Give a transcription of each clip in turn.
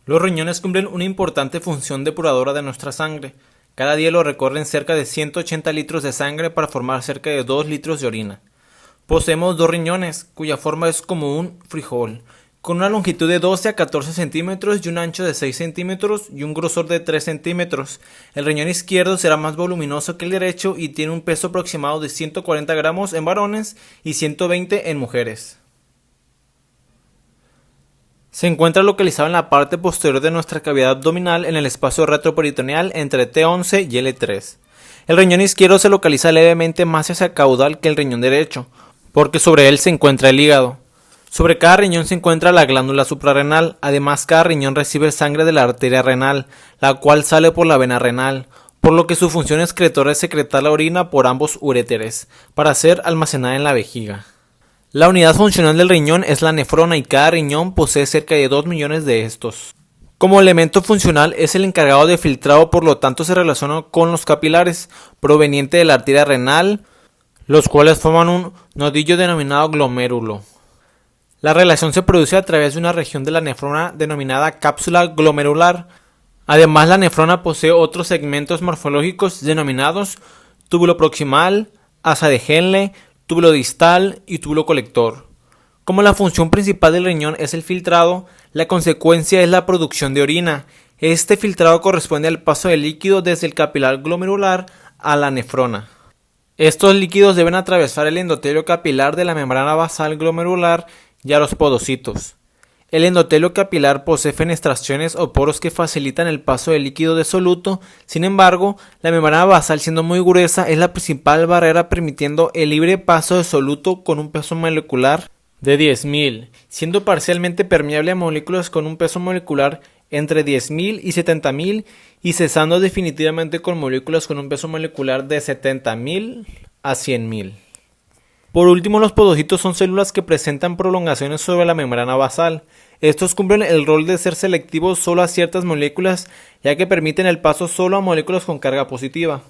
Los riñones cumplen una importante función depuradora de nuestra sangre. Cada día lo recorren cerca de 180 litros de sangre para formar cerca de 2 litros de orina. Poseemos dos riñones, cuya forma es como un frijol, con una longitud de 12 a 14 centímetros y un ancho de 6 centímetros y un grosor de 3 centímetros. El riñón izquierdo será más voluminoso que el derecho y tiene un peso aproximado de 140 gramos en varones y 120 en mujeres. Se encuentra localizado en la parte posterior de nuestra cavidad abdominal en el espacio retroperitoneal entre T11 y L3. El riñón izquierdo se localiza levemente más hacia el caudal que el riñón derecho, porque sobre él se encuentra el hígado. Sobre cada riñón se encuentra la glándula suprarrenal, además cada riñón recibe sangre de la arteria renal, la cual sale por la vena renal, por lo que su función excretora es secretar la orina por ambos uréteres, para ser almacenada en la vejiga. La unidad funcional del riñón es la nefrona y cada riñón posee cerca de 2 millones de estos. Como elemento funcional es el encargado de filtrado, por lo tanto se relaciona con los capilares, proveniente de la arteria renal, los cuales forman un nodillo denominado glomérulo. La relación se produce a través de una región de la nefrona denominada cápsula glomerular. Además, la nefrona posee otros segmentos morfológicos denominados túbulo proximal, asa de Henle, túbulo distal y túbulo colector. Como la función principal del riñón es el filtrado, la consecuencia es la producción de orina. Este filtrado corresponde al paso del líquido desde el capilar glomerular a la nefrona. Estos líquidos deben atravesar el endotelio capilar de la membrana basal glomerular y a los podocitos. El endotelio capilar posee fenestraciones o poros que facilitan el paso del líquido de soluto. Sin embargo, la membrana basal, siendo muy gruesa, es la principal barrera permitiendo el libre paso de soluto con un peso molecular de 10.000, siendo parcialmente permeable a moléculas con un peso molecular entre 10.000 y 70.000 y cesando definitivamente con moléculas con un peso molecular de 70.000 a 100.000. Por último, los podocitos son células que presentan prolongaciones sobre la membrana basal. Estos cumplen el rol de ser selectivos solo a ciertas moléculas, ya que permiten el paso solo a moléculas con carga positiva.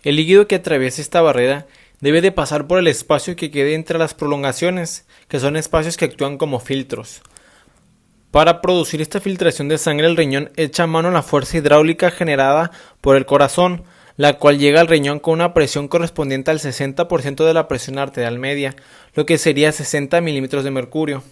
El líquido que atraviesa esta barrera debe de pasar por el espacio que quede entre las prolongaciones, que son espacios que actúan como filtros. Para producir esta filtración de sangre, el riñón echa mano a la fuerza hidráulica generada por el corazón, la cual llega al riñón con una presión correspondiente al 60% de la presión arterial media, lo que sería 60 milímetros de mercurio.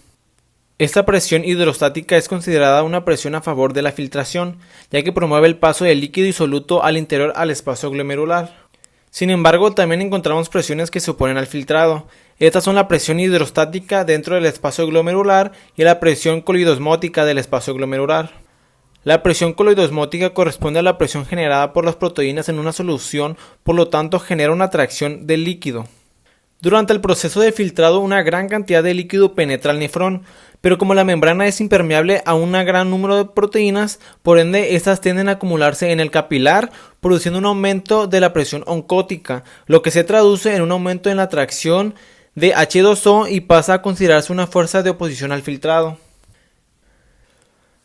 Esta presión hidrostática es considerada una presión a favor de la filtración, ya que promueve el paso del líquido disoluto al interior al espacio glomerular. Sin embargo, también encontramos presiones que se oponen al filtrado. Estas son la presión hidrostática dentro del espacio glomerular y la presión coloidosmótica del espacio glomerular. La presión coloidosmótica corresponde a la presión generada por las proteínas en una solución, por lo tanto genera una atracción del líquido. Durante el proceso de filtrado, una gran cantidad de líquido penetra al nefrón, pero como la membrana es impermeable a un gran número de proteínas, por ende estas tienden a acumularse en el capilar, produciendo un aumento de la presión oncótica, lo que se traduce en un aumento en la atracción de H2O y pasa a considerarse una fuerza de oposición al filtrado.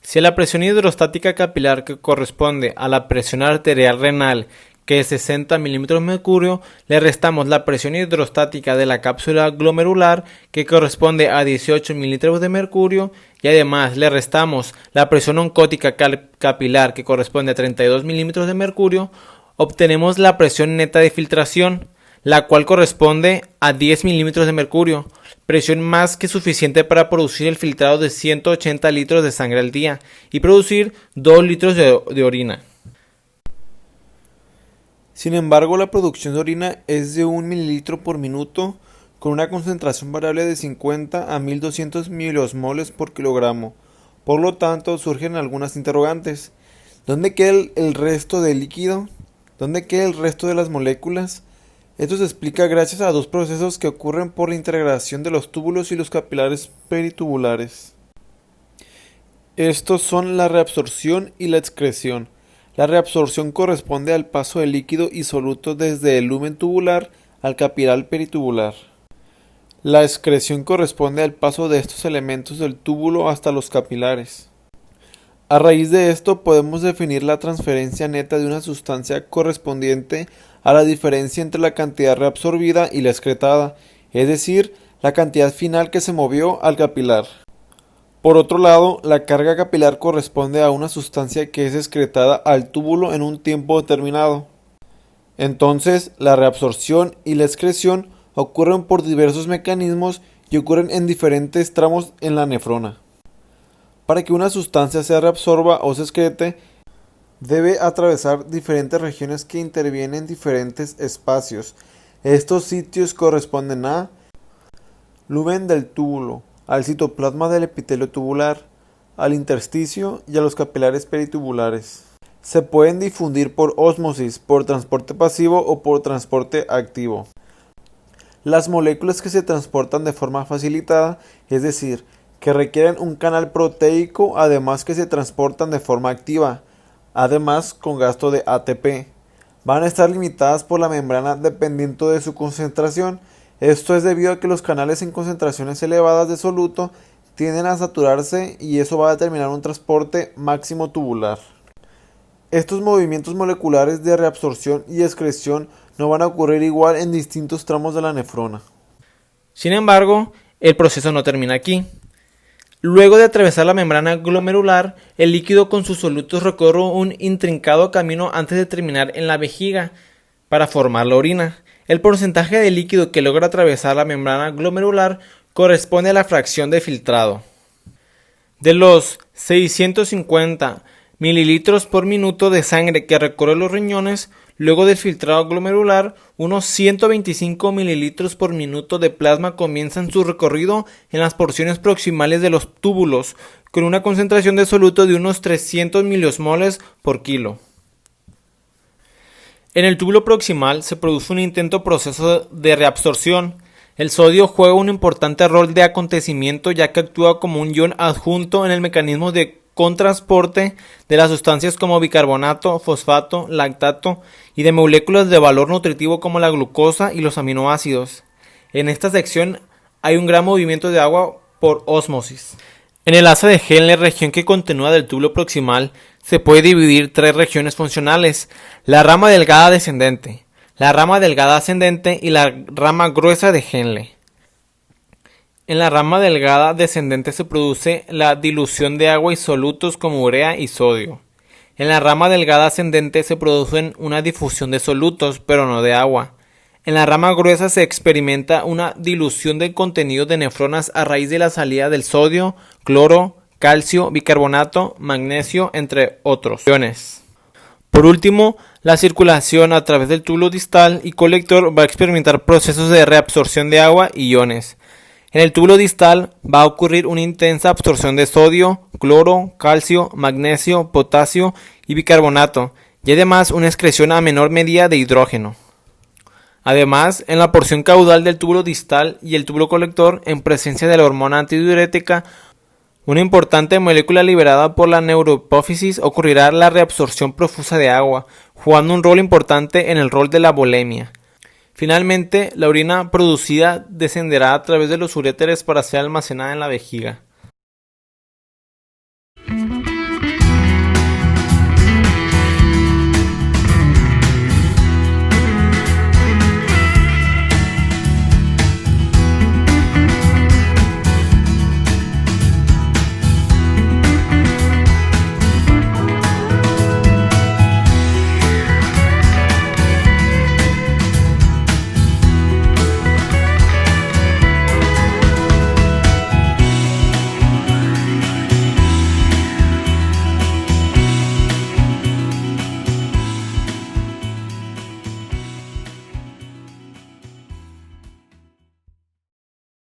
Si a la presión hidrostática capilar, que corresponde a la presión arterial renal, que es 60 milímetros de mercurio, le restamos la presión hidrostática de la cápsula glomerular, que corresponde a 18 mililitros de mercurio, y además le restamos la presión oncótica capilar, que corresponde a 32 milímetros de mercurio, obtenemos la presión neta de filtración, la cual corresponde a 10 milímetros de mercurio, presión más que suficiente para producir el filtrado de 180 litros de sangre al día y producir 2 litros de orina. Sin embargo, la producción de orina es de 1 mililitro por minuto con una concentración variable de 50 a 1200 miliosmoles por kilogramo. Por lo tanto, surgen algunas interrogantes. ¿Dónde queda el resto del líquido? ¿Dónde queda el resto de las moléculas? Esto se explica gracias a dos procesos que ocurren por la integración de los túbulos y los capilares peritubulares. Estos son la reabsorción y la excreción. La reabsorción corresponde al paso del líquido y soluto desde el lumen tubular al capilar peritubular. La excreción corresponde al paso de estos elementos del túbulo hasta los capilares. A raíz de esto podemos definir la transferencia neta de una sustancia correspondiente a la diferencia entre la cantidad reabsorbida y la excretada, es decir, la cantidad final que se movió al capilar. Por otro lado, la carga capilar corresponde a una sustancia que es excretada al túbulo en un tiempo determinado. Entonces, la reabsorción y la excreción ocurren por diversos mecanismos y ocurren en diferentes tramos en la nefrona. Para que una sustancia se reabsorba o se excrete, debe atravesar diferentes regiones que intervienen en diferentes espacios. Estos sitios corresponden a lumen del túbulo, al citoplasma del epitelio tubular, al intersticio y a los capilares peritubulares. Se pueden difundir por ósmosis, por transporte pasivo o por transporte activo. Las moléculas que se transportan de forma facilitada, es decir, que requieren un canal proteico, además que se transportan de forma activa, además con gasto de ATP, van a estar limitadas por la membrana dependiendo de su concentración. Esto es debido a que los canales en concentraciones elevadas de soluto tienden a saturarse y eso va a determinar un transporte máximo tubular. Estos movimientos moleculares de reabsorción y excreción no van a ocurrir igual en distintos tramos de la nefrona. Sin embargo, el proceso no termina aquí. Luego de atravesar la membrana glomerular, el líquido con sus solutos recorre un intrincado camino antes de terminar en la vejiga para formar la orina. El porcentaje de líquido que logra atravesar la membrana glomerular corresponde a la fracción de filtrado. De los 650 mililitros por minuto de sangre que recorre los riñones, luego del filtrado glomerular, unos 125 mililitros por minuto de plasma comienzan su recorrido en las porciones proximales de los túbulos, con una concentración de soluto de unos 300 miliosmoles por kilo. En el túbulo proximal se produce un intenso proceso de reabsorción. El sodio juega un importante rol de acontecimiento ya que actúa como un ion adjunto en el mecanismo de contrasporte de las sustancias como bicarbonato, fosfato, lactato y de moléculas de valor nutritivo como la glucosa y los aminoácidos. En esta sección hay un gran movimiento de agua por ósmosis. En el asa de Henle, región que continúa del túbulo proximal, se puede dividir tres regiones funcionales: la rama delgada descendente, la rama delgada ascendente y la rama gruesa de Henle. En la rama delgada descendente se produce la dilución de agua y solutos como urea y sodio. En la rama delgada ascendente se produce una difusión de solutos, pero no de agua. En la rama gruesa se experimenta una dilución del contenido de nefronas a raíz de la salida del sodio, cloro, calcio, bicarbonato, magnesio, entre otros iones. Por último, la circulación a través del túbulo distal y colector va a experimentar procesos de reabsorción de agua y iones. En el túbulo distal va a ocurrir una intensa absorción de sodio, cloro, calcio, magnesio, potasio y bicarbonato, y además una excreción a menor medida de hidrógeno. Además, en la porción caudal del túbulo distal y el túbulo colector, en presencia de la hormona antidiurética, una importante molécula liberada por la neurohipófisis, ocurrirá la reabsorción profusa de agua, jugando un rol importante en el rol de la volemia. Finalmente, la orina producida descenderá a través de los uréteres para ser almacenada en la vejiga.